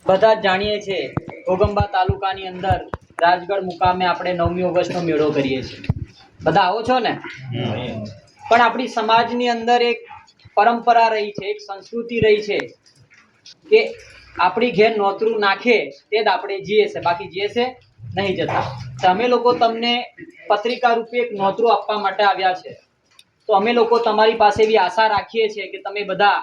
બધા જ જાણીએ છીએ ઘોગંબા તાલુકાની અંદર રાજગઢ મુકામે આપણે 9મી ઓગસ્ટનો મેળો કરીએ છીએ. બધા આવો છો ને? પણ આપણી સમાજની અંદર એક પરંપરા રહી છે, એક સંસ્કૃતિ રહી છે કે આપણી ઘેર નોતરું નાખે તે જ આપણે જીએ છે, બાકી જીએ છે નહીં જતા. તો અમે લોકો તમને પત્રિકા રૂપે એક નોતરું આપવા માટે આવ્યા છે. તો અમે લોકો તમારી પાસે એવી આશા રાખીએ છીએ કે તમે બધા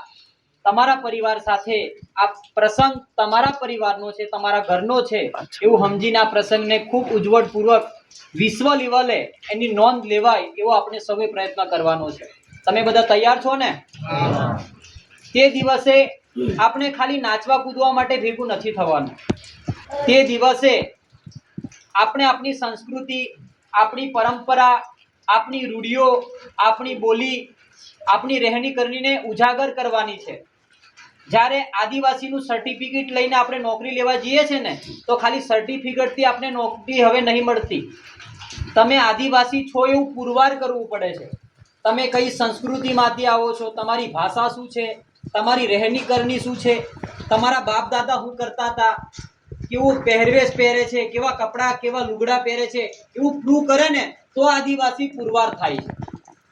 તમારા પરિવાર સાથે આ પ્રસંગ તમારા પરિવારનો છે, તમારા ઘરનો છે એવું સમજીને આ પ્રસંગને ખૂબ ઉજ્જવળપૂર્વક વિશ્વ લેવલે એની નોંધ લેવાય એવો આપણે સૌએ પ્રયત્ન કરવાનો છે. તમે બધા તૈયાર છો ને? તે દિવસે આપણે ખાલી નાચવા કૂદવા માટે ભેગું નથી થવાનું. તે દિવસે આપણે આપણી સંસ્કૃતિ, આપણી પરંપરા, આપણી રૂઢિઓ, આપણી બોલી, આપણી રહેણી કરણીને ઉજાગર કરવાની છે. જ્યારે આદિવાસીનું સર્ટિફિકેટ લઈને આપણે નોકરી લેવા જઈએ છીએ ને, તો ખાલી સર્ટિફિકેટથી આપણે નોકરી હવે નહીં મળતી. તમે આદિવાસી છો એવું પુરવાર કરવું પડે છે. તમે કઈ સંસ્કૃતિમાંથી આવો છો, તમારી ભાષા શું છે, તમારી રહેણી કરણી શું છે, તમારા બાપ દાદા શું કરતા હતા, કેવું પહેરવેશ પહેરે છે, કેવા કપડાં કેવા લુગડા પહેરે છે, એવું પ્રૂવ કરે ને તો આદિવાસી પુરવાર થાય છે.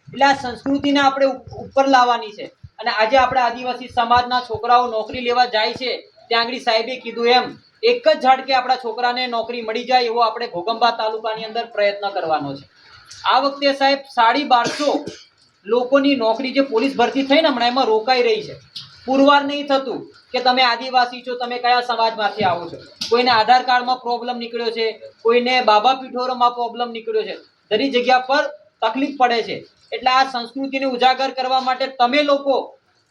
એટલે આ સંસ્કૃતિને આપણે ઉપર લાવવાની છે. અને આજે આપણે આદિવાસી સમાજના છોકરાઓ નોકરી લેવા જાય છે, ત્યાં આગળ સાહેબે કીધું એમ એક જ ઝાટકે આપણા છોકરાને નોકરી મળી જાય એવો આપણે ઘોગંબા તાલુકાની અંદર પ્રયત્ન કરવાનો છે. આ વખતે સાહેબ 1250 લોકોની નોકરી જે પોલીસ ભરતી થઈ ને હમણાં એમાં રોકાઈ રહી છે. પુરવાર નહીં થતું કે તમે આદિવાસી છો, તમે કયા સમાજમાંથી આવો છો. કોઈને આધાર કાર્ડમાં પ્રોબ્લેમ નીકળ્યો છે, કોઈને બાબા પીઠોરોમાં પ્રોબ્લેમ નીકળ્યો છે. દરેક જગ્યા પર તકલીફ પડે છે. એટલે આ સંસ્કૃતિને ઉજાગર કરવા માટે તમે લોકો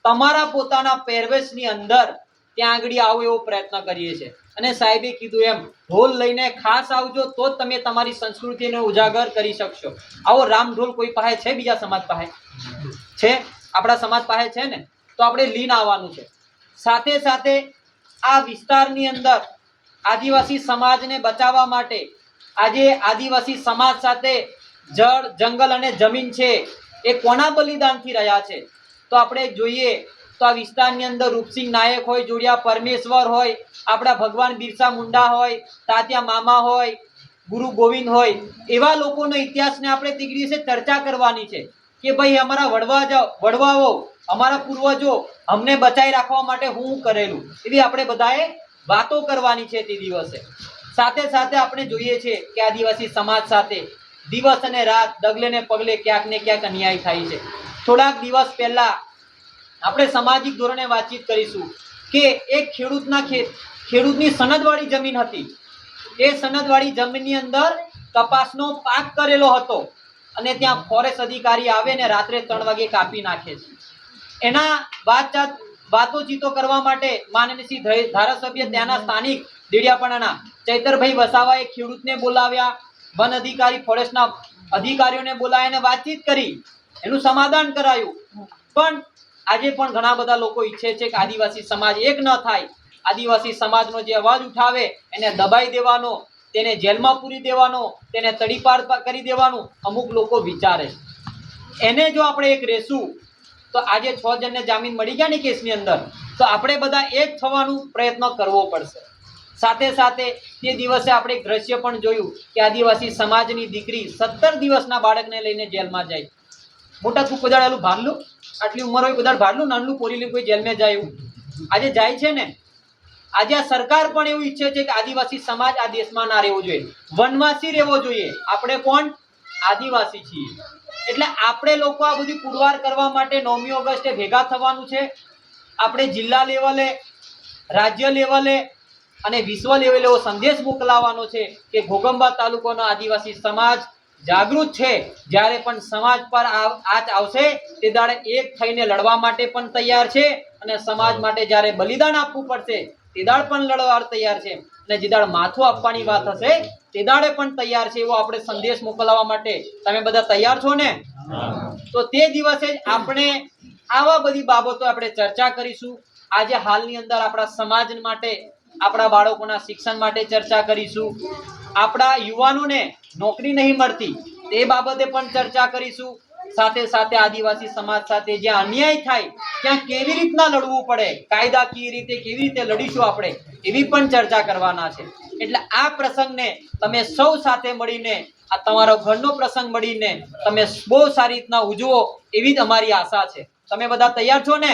તમારા પોતાના પહેરવેશની અંદર ત્યાં આગળ આવો એવો પ્રયત્ન કરીએ છીએ. અને સાહેબે કીધું એમ ઢોલ લઈને ખાસ આવજો તો જ તમે તમારી સંસ્કૃતિને ઉજાગર કરી શકશો. આવો રામ ઢોલ કોઈ પાસે છે? બીજા સમાજ પાસે છે? આપણા સમાજ પાસે છે ને? તો આપણે લઈને આવવાનું છે. સાથે સાથે આ વિસ્તારની અંદર આદિવાસી સમાજને બચાવવા માટે આજે આદિવાસી સમાજ સાથે જળ, જંગલ અને જમીન છે એ કોના બલિદાનથી રહ્યા છે? તો આપણે જોઈએ તો આ વિસ્તારની અંદર રૂપસિંહ નાયક હોય, જોડિયા પરમેશ્વર હોય, આપણા ભગવાન બિરસા મુંડા હોય, તાત્યા મામા હોય, ગુરુ ગોવિંદ હોય, એવા લોકોનો ઇતિહાસને આપણે તે દિવસે ચર્ચા કરવાની છે કે ભાઈ અમારા વડવાઓ, અમારા પૂર્વજો અમને બચાવી રાખવા માટે હું કરેલું, એવી આપણે બધાએ વાતો કરવાની છે તે દિવસે. સાથે સાથે આપણે જોઈએ છીએ કે આદિવાસી સમાજ સાથે દિવસ અને રાત ડગલે ને પગલે ક્યાંક ને ક્યાંક અન્યાય થાય છે. થોડાક દિવસ પહેલા આપણે સામાજિક ધોરણે વાતચીત કરીશું કે એક ખેડૂતની સનદવાળી જમીન હતી. એ સનદવાળી જમીનની અંદર કપાસનો પાક કરેલો હતો અને ત્યાં ફોરેસ્ટ અધિકારી આવે ને રાત્રે 3 વાગે કાપી નાખે છે. એના વાતોચીતો કરવા માટે માનનીય ધારાસભ્ય ત્યાંના સ્થાનિક દેડિયાપાડાના ચૈતરભાઈ વસાવાએ ખેડૂતને બોલાવ્યા, વન અધિકારી ફોરેસ્ટના અધિકારીઓને બોલાવીને વાતચીત કરી, એનું સમાધાન કરાયું. પણ આજે પણ ઘણા બધા લોકો ઈચ્છે છે કે આદિવાસી સમાજ એક ન થાય. આદિવાસી સમાજનો જે અવાજ ઉઠાવે એને દબાઈ દેવાનો, તેને જેલમાં પૂરી દેવાનો, તેને તડીપાર કરી દેવાનું અમુક લોકો વિચારે છે. એને જો આપણે એક રહેશું તો આજે 6 જણને જામીન મળી ગયા ને કેસની અંદર, તો આપણે બધા એક થવાનો પ્રયત્ન કરવો પડશે. સાથે સાથે તે દિવસે આપણે એક દ્રશ્ય પણ જોયું કે આદિવાસી સમાજની દીકરી 17 દિવસના બાળકને લઈને જેલમાં જાય. મોટા તું કદાળેલું ભાડલું, આટલી ઉંમર હોય કદાળ ભાડલું, નાનલું પોરીલું કોઈ જેલમાં જાય એવું આજે જાય છે ને. આજે આ સરકાર પણ એવું ઈચ્છે છે કે આદિવાસી સમાજ આ દેશમાં ના રહેવો જોઈએ, વનવાસી રહેવો જોઈએ. આપણે કોણ? આદિવાસી છીએ. એટલે આપણે લોકો આ બધી પુરવાર કરવા માટે 9મી ઓગસ્ટે ભેગા થવાનું છે. આપણે જિલ્લા લેવલે, રાજ્ય લેવલે અને વિશ્વ લેવલે એવો સંદેશ મોકલાવવાનો છે કે ઘોગંબા તાલુકાનો આદિવાસી સમાજ જાગૃત છે. જ્યારે પણ સમાજ પર આંચ આવશે તે દાડે એક થઈને લડવા માટે પણ તૈયાર છે અને સમાજ માટે જ્યારે બલિદાન આપવું પડશે તે દાડ પણ લડવા તૈયાર છે. અને જે દાડ માથું આપવાની વાત હશે તે દાડે પણ તૈયાર છે. એવો આપણે સંદેશ મોકલવા માટે તમે બધા તૈયાર છો ને? તો તે દિવસે જ આપણે આવા બધી બાબતો આપણે ચર્ચા કરીશું. આજે હાલની અંદર આપણા સમાજ માટે, આપણા બાળકોના શિક્ષણ માટે ચર્ચા કરીશું. આપણા યુવાનોને નોકરી નહીં મળતી તે બાબતે પણ ચર્ચા કરીશું. સાથે સાથે આદિવાસી સમાજ સાથે જ્યાં અન્યાય થાય ત્યાં કેવી રીતના લડવું પડે, કાયદાકીય રીતે કેવી રીતે લડીશું આપણે, એવી પણ ચર્ચા કરવાના છે. એટલે આ પ્રસંગને તમે સૌ સાથે મળીને, આ તમારો ઘરનો પ્રસંગ મળીને તમે બહુ સારી રીતના ઉજવો એવી જ અમારી આશા છે. તમે બધા તૈયાર છો ને?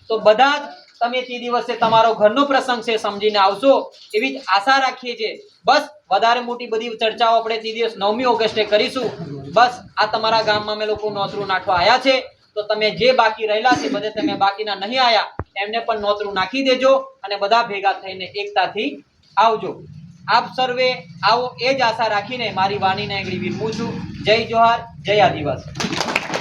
તો બધા જ તમે તે દિવસે તમારો ઘરનો પ્રસંગ છે સમજીને આવશો એવી જ આશા રાખીએ છીએ. બસ વધારે મોટી બધી ચર્ચાઓ આપણે તે દિવસ 9મી ઓગસ્ટે કરીશું. બસ આ તમારા ગામમાં અમે લોકો નોતરું નાખવા આવ્યા છે, તો તમે જે બાકી રહેલા છે, બધે તમે બાકીના નહીં આવ્યા એમને પણ નોતરું નાખી દેજો અને બધા ભેગા થઈને એકતાથી આવજો. આપ સર્વે આવો એ જ આશા રાખીને મારી વાણીને આગળ વિરમું છું. જય જોહાર, જય આદિવાસી.